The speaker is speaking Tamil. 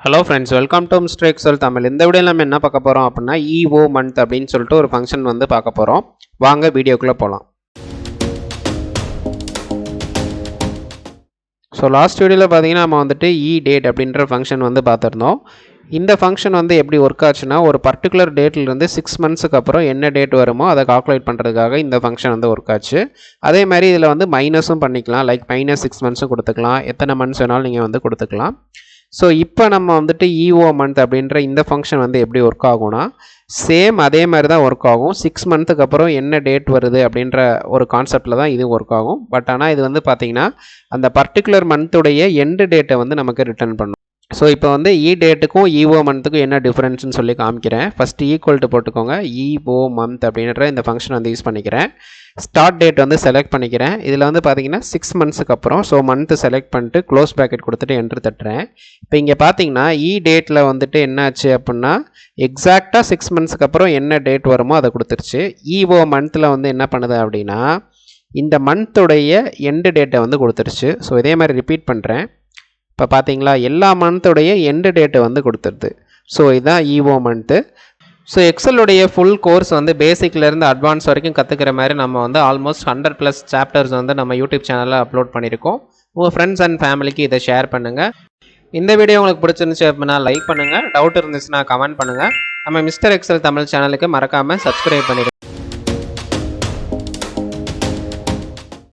Hello friends, welcome to mister Excel Tamil. இந்த வீடியோவில் நம்ம என்ன பார்க்க போகிறோம் அப்படின்னா EO மந்த் அப்படின்னு சொல்லிட்டு ஒரு ஃபங்க்ஷன் வந்து பார்க்க போகிறோம். வாங்க வீடியோக்குள்ளே போகலாம். ஸோ லாஸ்ட் வீடியோவில் பார்த்தீங்கன்னா நம்ம வந்துட்டு டேட் அப்படின்ற ஃபங்க்ஷன் வந்து பார்த்துருந்தோம். இந்த ஃபங்க்ஷன் வந்து எப்படி ஒர்க் ஆச்சுன்னா, ஒரு பர்டிகுலர் டேட்லேருந்து 6 மந்த்ஸுக்கு அப்புறம் என்ன டேட் வருமோ அதை கால்குலேட் பண்ணுறதுக்காக இந்த ஃபங்க்ஷன் வந்து ஒர்க் ஆச்சு. அதே மாதிரி இதில் வந்து மைனஸும் பண்ணிக்கலாம், லைக் -6 மந்த்ஸும் கொடுத்துக்கலாம், எத்தனை மந்த்ஸ் வேணாலும் நீங்கள் வந்து கொடுத்துக்கலாம். ஸோ இப்போ நம்ம வந்துட்டு EO மந்த் அப்படின்ற இந்த ஃபங்க்ஷன் வந்து எப்படி ஒர்க் ஆகும்னா, சேம் அதே மாதிரி தான் ஒர்க் ஆகும். 6 மந்த்துக்கு அப்புறம் என்ன டேட் வருது அப்படின்ற ஒரு கான்செப்டில் தான் இது ஒர்க் ஆகும். பட் ஆனால் இது வந்து பார்த்திங்கன்னா அந்த பர்டிகுலர் மந்த்துடைய எண்டு டேட்டை வந்து நமக்கு ரிட்டர்ன் பண்ணும். ஸோ இப்போ வந்து டேட்டுக்கும் EO மந்த்துக்கும் என்ன டிஃப்ரென்ஸ்னு சொல்லி காமிக்கிறேன். ஃபஸ்ட்டு ஈக்குவல் டு போட்டுக்கோங்க. EO மந்த் அப்படின்ற இந்த ஃபங்க்ஷன் வந்து யூஸ் பண்ணிக்கிறேன். ஸ்டார்ட் டேட் வந்து செலக்ட் பண்ணிக்கிறேன். இதில் வந்து பார்த்தீங்கன்னா 6 மந்த்ஸுக்கு அப்புறம் ஸோ மந்த்து செலக்ட் பண்ணிட்டு க்ளோஸ் ப்ராக்கெட் கொடுத்துட்டு என்ட்ரு தட்டுறேன். இப்போ இங்கே பார்த்தீங்கன்னா டேட்டில் வந்துட்டு என்னாச்சு அப்படின்னா, எக்ஸாக்டாக 6 மந்த்ஸுக்கு அப்புறம் என்ன டேட் வருமோ அதை கொடுத்துருச்சு. EO மந்த்தில் வந்து என்ன பண்ணுது அப்படின்னா, இந்த மந்த்துடைய எண்டு டேட்டை வந்து கொடுத்துருச்சு. ஸோ இதே மாதிரி ரிப்பீட் பண்ணுறேன். இப்போ பார்த்தீங்களா, எல்லா மந்த்துடைய எண்டு டேட்டை வந்து கொடுத்துருது. ஸோ இதுதான் EO மந்த்து. ஸோ எக்ஸலுடைய ஃபுல் கோர்ஸ் வந்து பேசிக்லேருந்து அட்வான்ஸ் வரைக்கும் கற்றுக்கிற மாதிரி நம்ம வந்து ஆல்மோஸ்ட் 100+ சாப்டர்ஸ் வந்து நம்ம யூடியூப் சேனலில் அப்லோட் பண்ணியிருக்கோம். உங்கள் ஃப்ரெண்ட்ஸ் அண்ட் ஃபேமிலிக்கு இதை ஷேர் பண்ணுங்கள். இந்த வீடியோ உங்களுக்கு பிடிச்சிருந்துச்சு அப்படின்னா லைக் பண்ணுங்கள். டவுட் இருந்துச்சுன்னா கமெண்ட் பண்ணுங்கள். நம்ம மிஸ்டர் எக்ஸல் தமிழ் சேனலுக்கு மறக்காமல் சப்ஸ்கிரைப் பண்ணிடுங்க.